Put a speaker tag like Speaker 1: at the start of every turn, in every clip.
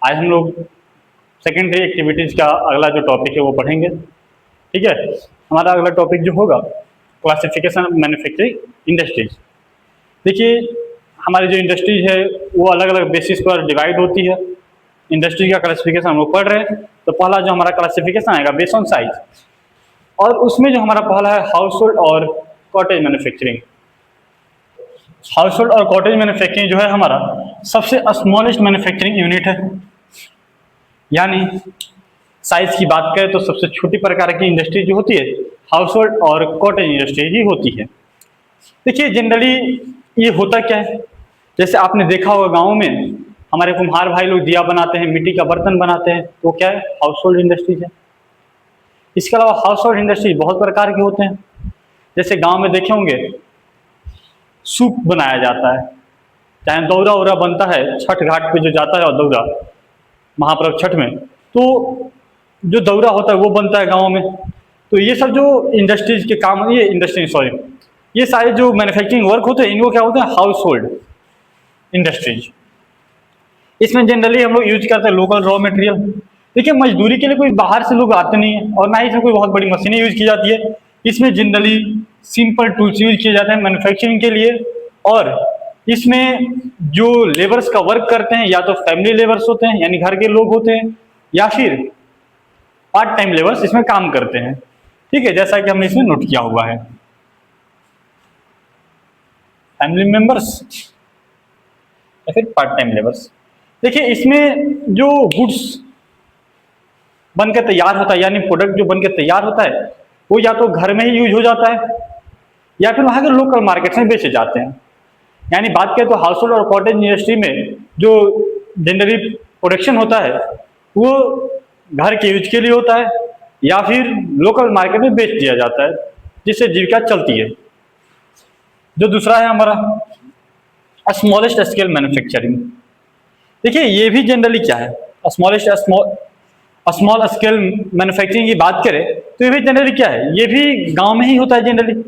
Speaker 1: आज हम लोग सेकेंडरी एक्टिविटीज़ का अगला जो टॉपिक है वो पढ़ेंगे। ठीक है, हमारा अगला टॉपिक जो होगा क्लासिफिकेशन ऑफ मैन्युफैक्चरिंग इंडस्ट्रीज। देखिए, हमारी जो इंडस्ट्रीज है वो अलग अलग बेसिस पर डिवाइड होती है। इंडस्ट्री का क्लासिफिकेशन हम लोग पढ़ रहे हैं, तो पहला जो हमारा क्लासिफिकेशन आएगा बेस्ड ऑन साइज, और उसमें जो हमारा पहला है हाउस होल्ड और कॉटेज मैन्युफैक्चरिंग। हाउस होल्ड और कॉटेज मैन्युफैक्चरिंग जो है हमारा सबसे स्मॉलेस्ट मैन्युफैक्चरिंग यूनिट है, यानी साइज की बात करें तो सबसे छोटी प्रकार की इंडस्ट्री जो होती है हाउस होल्ड और कॉटेज इंडस्ट्री ही होती है। देखिए, जनरली ये होता क्या है, जैसे आपने देखा होगा गाँव में हमारे कुम्हार भाई लोग दिया बनाते हैं, मिट्टी का बर्तन बनाते हैं, तो क्या है हाउस होल्ड इंडस्ट्रीज है। इसके अलावा हाउस होल्ड इंडस्ट्री बहुत प्रकार के होते हैं। जैसे गांव में देखे होंगे सूप बनाया जाता है, चाहे दौरा उरा बनता है छठ घाट पे जो जाता है, और दौरा महापर्व छठ में, तो जो दौरा होता है वो बनता है गाँव में। तो ये सब जो इंडस्ट्रीज के काम, ये इंडस्ट्री सॉरी ये सारे जो मैन्युफैक्चरिंग वर्क होते हैं इनको क्या होते हैं हाउस होल्ड इंडस्ट्रीज। इसमें जनरली हम लोग यूज करते हैं लोकल रॉ मटेरियल। देखिए, मजदूरी के लिए कोई बाहर से लोग आते नहीं है, और ना ही इसमें कोई बहुत बड़ी मशीनें यूज की जाती है। इसमें जनरली सिंपल टूल्स यूज किए जाते हैं मैन्युफैक्चरिंग के लिए, और इसमें जो लेबर्स का वर्क करते हैं या तो फैमिली लेबर्स होते हैं यानी घर के लोग होते हैं, या फिर पार्ट टाइम लेबर्स इसमें काम करते हैं। ठीक है, जैसा कि हमने इसमें नोट किया हुआ है, फैमिली मेंबर्स या फिर पार्ट टाइम लेबर्स। देखिए, इसमें जो गुड्स बनकर तैयार होता है यानी प्रोडक्ट जो बनकर तैयार होता है वो या तो घर में ही यूज हो जाता है या फिर वहाँ के लोकल मार्केट में बेचे जाते हैं। यानी बात करें तो हाउस होल्ड और कॉटेज इंडस्ट्री में जो जनरली प्रोडक्शन होता है वो घर के यूज के लिए होता है या फिर लोकल मार्केट में बेच दिया जाता है, जिससे जीविका चलती है। जो दूसरा है हमारा स्मॉलेस्ट स्केल मैन्युफैक्चरिंग। देखिए, ये भी जनरली क्या है, स्मॉल स्केल मैन्युफैक्चरिंग की बात करें तो ये भी जनरली क्या है, ये भी गांव में ही होता है। जनरली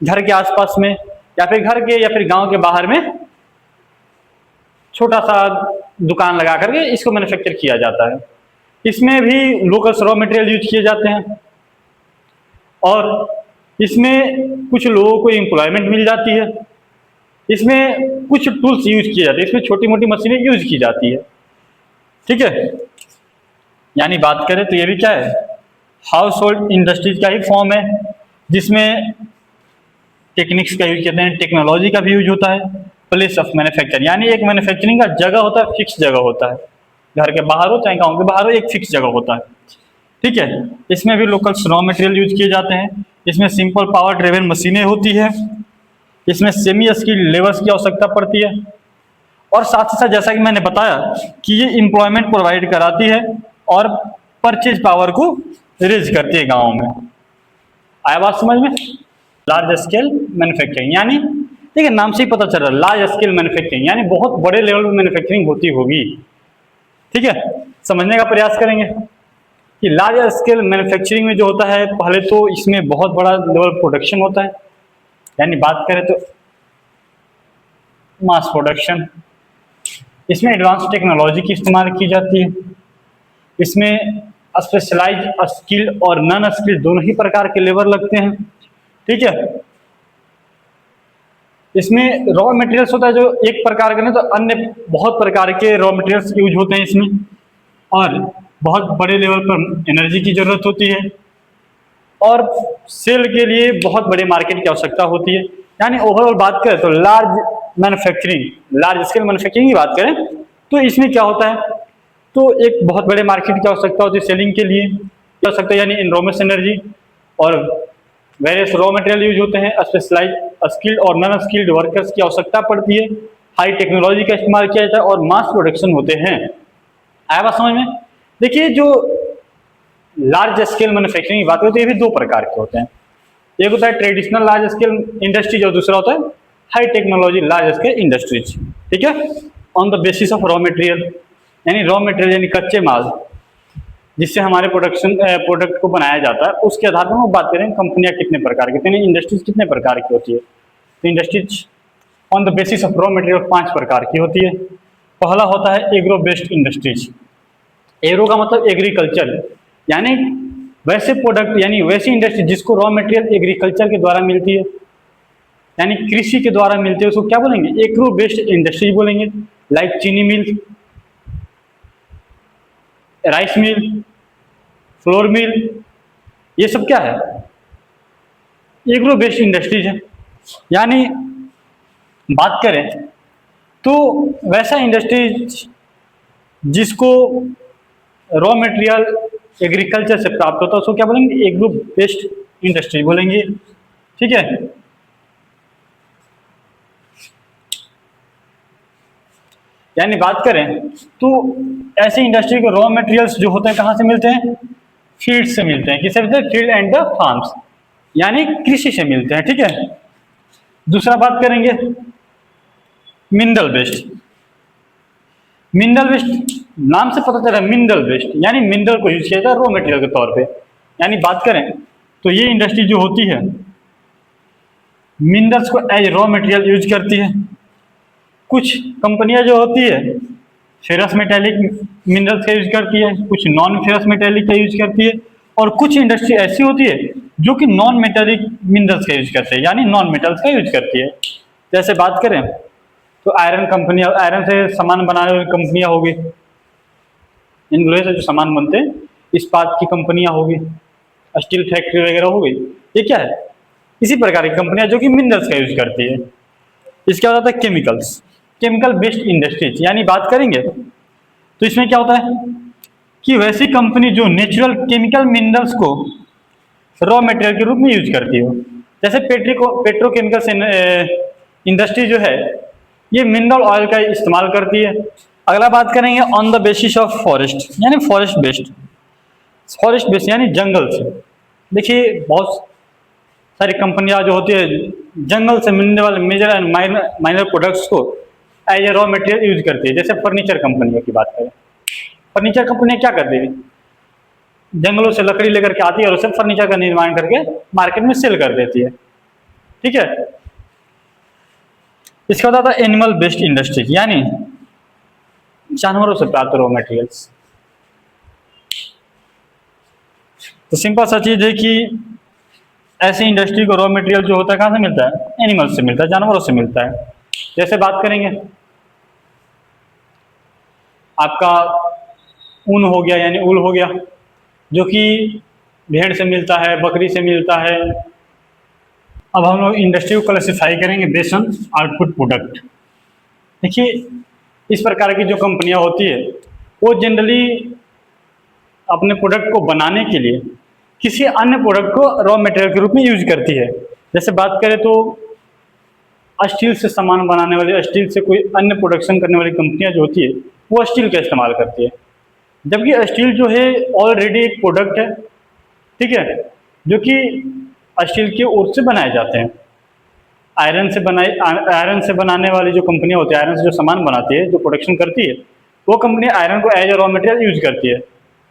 Speaker 1: घर के आसपास में या फिर घर के या फिर गांव के बाहर में छोटा सा दुकान लगा करके इसको मैन्युफैक्चर किया जाता है। इसमें भी लोकल रॉ मटेरियल यूज किए जाते हैं, और इसमें कुछ लोगों को एम्प्लॉयमेंट मिल जाती है। इसमें कुछ टूल्स यूज किए जाते हैं, इसमें छोटी मोटी मशीनें यूज की जाती है। ठीक है, यानी बात करें तो ये भी क्या है हाउस होल्ड इंडस्ट्रीज का ही फॉर्म है, जिसमें टेक्निक्स का यूज करते हैं, टेक्नोलॉजी का भी यूज होता है। प्लेस ऑफ मैन्युफैक्चरिंग यानी एक मैन्युफैक्चरिंग का जगह होता है, फिक्स जगह होता है, घर के बाहर हो चाहे गाँव के बाहर हो, एक फिक्स जगह होता है। ठीक है, इसमें भी लोकल रॉ मटेरियल यूज किए जाते हैं। इसमें सिंपल पावर ड्रिवन मशीनें होती है, इसमें सेमी स्किल्ड लेबर्स की आवश्यकता पड़ती है, और साथ ही साथ जैसा कि मैंने बताया कि ये एम्प्लॉयमेंट प्रोवाइड कराती है और परचेज पावर को रेज करती है गाँव में। आया बात समझ में? लार्ज स्केल मैन्युफैक्चरिंग यानी देखिए, नाम से ही पता चल रहा है लार्ज स्केल मैन्युफैक्चरिंग यानी बहुत बड़े लेवल पर मैन्युफैक्चरिंग होती होगी। ठीक है, समझने का प्रयास करेंगे कि लार्ज स्केल मैन्युफैक्चरिंग में जो होता है, पहले तो इसमें बहुत बड़ा लेवल प्रोडक्शन होता है, यानी बात करें तो मास प्रोडक्शन। इसमें एडवांस टेक्नोलॉजी की इस्तेमाल की जाती है। इसमें स्पेशलाइज स्किल और नॉन स्किल दोनों ही प्रकार के लेबर लगते हैं। ठीक है, इसमें रॉ मटेरियल्स होता है जो एक प्रकार के नहीं तो अन्य बहुत प्रकार के रॉ मटेरियल्स यूज होते हैं इसमें, और बहुत बड़े लेवल पर एनर्जी की जरूरत होती है, और सेल के लिए बहुत बड़े मार्केट की आवश्यकता होती है। यानी ओवरऑल बात करें तो लार्ज स्केल मैन्युफैक्चरिंग की बात करें तो इसमें क्या होता है, तो एक बहुत बड़े मार्केट की आवश्यकता होती है सेलिंग के लिए, क्या हो सकता है यानी इनरोमस एनर्जी और वेरियस रॉ मटेरियल यूज होते हैं, स्पेशलाइज स्किल्ड और नॉन स्किल्ड वर्कर्स की आवश्यकता पड़ती है, हाई टेक्नोलॉजी का इस्तेमाल किया जाता है और मास प्रोडक्शन होते हैं। आया बात समझ में? देखिए, जो लार्ज स्केल मैन्युफैक्चरिंग की बात करें तो ये भी दो प्रकार के होते हैं, एक होता है ट्रेडिशनल लार्ज स्केल इंडस्ट्रीज और दूसरा होता है high technology large scale industries. ठीक है, on the basis of raw material यानी रॉ मटेरियल यानी कच्चे माल जिससे हमारे प्रोडक्ट को बनाया जाता है, उसके आधार पर हम बात करें कंपनियां कितने प्रकार की, यानी इंडस्ट्रीज कितने प्रकार की होती है। तो industries on the basis of raw material 5 प्रकार की होती है। पहला होता है एग्रो बेस्ड इंडस्ट्रीज, एग्रो का मतलब एग्रीकल्चर, यानी वैसे प्रोडक्ट यानी वैसी इंडस्ट्री जिसको रॉ मटेरियल एग्रीकल्चर के द्वारा मिलती है, यानी कृषि के द्वारा मिलते हैं, उसको क्या बोलेंगे? एग्रो बेस्ड इंडस्ट्रीज बोलेंगे। लाइक चीनी मिल, राइस मिल, फ्लोर मिल, ये सब क्या है? एग्रो बेस्ड इंडस्ट्रीज है। यानी बात करें तो वैसा इंडस्ट्रीज जिसको रॉ मटेरियल एग्रीकल्चर से प्राप्त होता है उसको क्या बोलेंगे? एग्रो बेस्ड इंडस्ट्री बोलेंगे। ठीक है, यानी बात करें तो ऐसी इंडस्ट्री को रॉ मटेरियल्स जो होते हैं कहाँ से मिलते हैं? फील्ड से मिलते हैं। किससे मिलते हैं? फील्ड एंड द फार्म्स, यानी कृषि से मिलते हैं। ठीक है, दूसरा बात करेंगे मिनरल वेस्ट। मिनरल वेस्ट नाम से पता चल रहा है, मिनरल वेस्ट यानी मिनरल को यूज किया जाता है रॉ मटेरियल के तौर पे। यानी बात करें तो ये इंडस्ट्री जो होती है मिनरल्स को एज रॉ मटेरियल यूज करती है। कुछ कंपनियां जो होती है फेरस मेटेलिक मिनरल्स का यूज करती है, कुछ नॉन फेरस मेटेलिक का यूज करती है, और कुछ इंडस्ट्री ऐसी होती है जो कि नॉन मेटेलिक मिनरल्स का यूज करते हैं, यानी नॉन मेटल्स का यूज करती है। जैसे बात करें तो आयरन कंपनी, आयरन से सामान बनाने वाली कंपनियां होगी, इन लोहे से जो सामान बनते हैं, इस्पात की कंपनियां होगी, स्टील फैक्ट्री वगैरह हो गई, ये क्या है? इसी प्रकार की कंपनियां जो कि मिनरल्स का यूज करती है। इसके बाद आता है केमिकल्स, केमिकल बेस्ड इंडस्ट्रीज। यानी बात करेंगे तो इसमें क्या होता है कि वैसी कंपनी जो नेचुरल केमिकल मिनरल्स को रॉ मटेरियल के रूप में यूज करती हो। जैसे पेट्रोकेमिकल इंडस्ट्री जो है ये मिनरल ऑयल का इस्तेमाल करती है। अगला बात करेंगे on the basis of forest, यानी फॉरेस्ट बेस्ड। फॉरेस्ट बेस्ड यानी जंगल से। देखिए बहुत सारी कंपनियां जो होती है जंगल से मिलने वाले मेजर एंड माइनर प्रोडक्ट्स को as a raw material use करती है। जैसे फर्नीचर कंपनियों की बात करें, फर्नीचर कंपनियां क्या करती है? जंगलों से लकड़ी लेकर के आती है और उसे फर्नीचर का निर्माण करके मार्केट में सेल कर देती है। ठीक है, इसके बाद आता है एनिमल बेस्ड इंडस्ट्री, यानी जानवरों से प्राप्त रॉ मटेरियल्स। तो सिंपल सा चीज है कि ऐसी इंडस्ट्री को रॉ मटेरियल जो होता है कहाँ से मिलता है? एनिमल्स से मिलता है, जानवरों से मिलता है। जैसे बात करेंगे आपका ऊन हो गया, यानी ऊल हो गया, जो कि भेड़ से मिलता है, बकरी से मिलता है। अब हम लोग इंडस्ट्री को क्लासिफाई करेंगे बेस्ड ऑन आउटपुट प्रोडक्ट। देखिए इस प्रकार की जो कंपनियां होती है वो जनरली अपने प्रोडक्ट को बनाने के लिए किसी अन्य प्रोडक्ट को रॉ मटेरियल के रूप में यूज करती है। जैसे बात करें तो स्टील से सामान बनाने वाली, स्टील से कोई अन्य प्रोडक्शन करने वाली कंपनियां जो होती है वो स्टील का इस्तेमाल करती है, जबकि स्टील जो है ऑलरेडी एक प्रोडक्ट है। ठीक है, जो कि स्टील के ओर से बनाए जाते हैं। आयरन से बनाने वाली जो कंपनियां होती है, आयरन से जो सामान बनाती है, जो प्रोडक्शन करती है, वो कंपनी आयरन को as a raw material use करती है,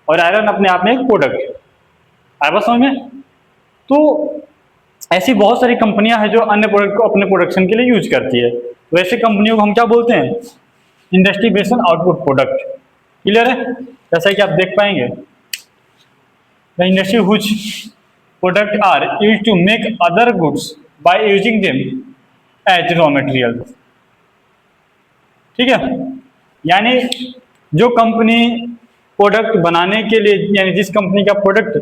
Speaker 1: और आयरन अपने आप में एक प्रोडक्ट है। आया बात समझ में? तो ऐसी बहुत सारी कंपनियां हैं जो अन्य प्रोडक्ट को अपने प्रोडक्शन के लिए यूज करती है। वैसे कंपनियों को हम क्या बोलते हैं? Industry based on output product. Clear है? जैसा कि आप देख पाएंगे the industry which product are used to make other goods by using them as raw material. ठीक है, यानी जो कंपनी प्रोडक्ट बनाने के लिए, यानी जिस कंपनी का प्रोडक्ट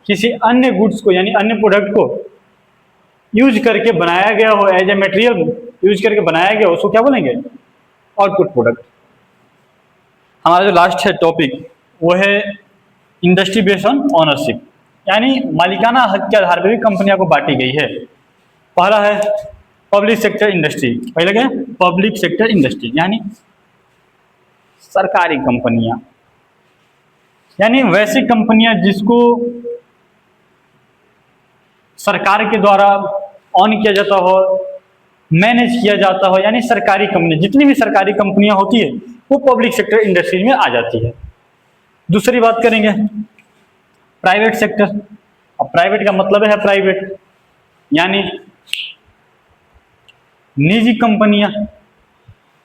Speaker 1: किसी अन्य गुड्स को यानी अन्य प्रोडक्ट को यूज करके बनाया गया हो, एज ए मटेरियल यूज करके बनाया गया हो, उसको क्या बोलेंगे? Output product. हमारा जो लास्ट है टॉपिक वो है इंडस्ट्री बेस्ड ऑन ओनरशिप, यानी मालिकाना हक के आधार पर भी कंपनियों को बांटी गई है। पहला है पब्लिक सेक्टर इंडस्ट्री। पहले क्या है? पब्लिक सेक्टर इंडस्ट्री, यानी सरकारी कंपनियां, यानी वैसी कंपनियां जिसको सरकार के द्वारा ऑन किया जाता हो, मैनेज किया जाता हो, यानी सरकारी कंपनी। जितनी भी सरकारी कंपनियां होती है वो पब्लिक सेक्टर इंडस्ट्रीज में आ जाती है। दूसरी बात करेंगे प्राइवेट सेक्टर। अब प्राइवेट का मतलब है प्राइवेट, यानी निजी कंपनियां।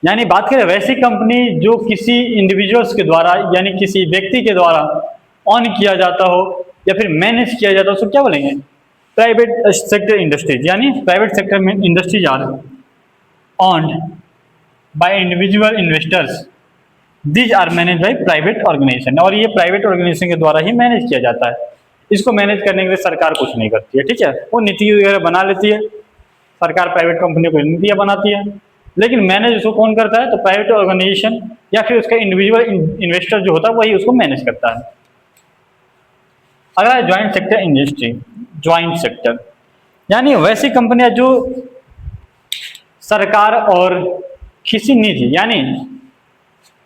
Speaker 1: यानी बात करें वैसी कंपनी जो किसी इंडिविजुअल्स के द्वारा यानी किसी व्यक्ति के द्वारा ऑन किया जाता हो या फिर मैनेज किया जाता हो, उसको क्या बोलेंगे? Private sector industries. यानी प्राइवेट सेक्टर में industries are owned by individual investors, these are manage by private organisation. और ये प्राइवेट ऑर्गेनाइजेशन के द्वारा ही मैनेज किया जाता है। इसको मैनेज करने के लिए सरकार कुछ नहीं करती है, ठीक है, वो नीति वगैरह बना लेती है। सरकार प्राइवेट कंपनी को नीतियाँ बनाती है, लेकिन मैनेज उसको कौन करता है? तो प्राइवेट ऑर्गेनाइजेशन या फिर उसका इंडिविजुअल इन्वेस्टर जो होता है वही उसको मैनेज करता है। अगला है joint sector industry. Joint sector यानी वैसी कंपनियां जो सरकार और किसी निजी यानी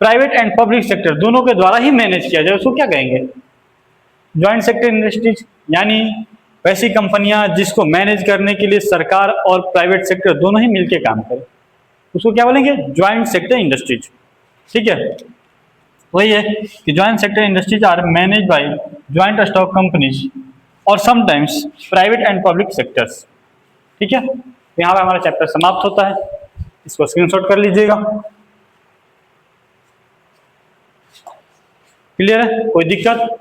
Speaker 1: प्राइवेट एंड पब्लिक सेक्टर दोनों के द्वारा ही मैनेज किया जाए, उसको क्या कहेंगे? Joint sector industries. यानी वैसी कंपनियां जिसको मैनेज करने के लिए सरकार और प्राइवेट सेक्टर दोनों ही मिलकर काम करें, उसको क्या बोलेंगे? Joint sector industries. ठीक है, वही है कि joint sector industries are manage by joint stock companies और sometimes private and public sectors. ठीक है, यहाँ पर हमारा चैप्टर समाप्त होता है, इसको स्क्रीनशॉट कर लीजिएगा। क्लियर है? कोई दिक्कत?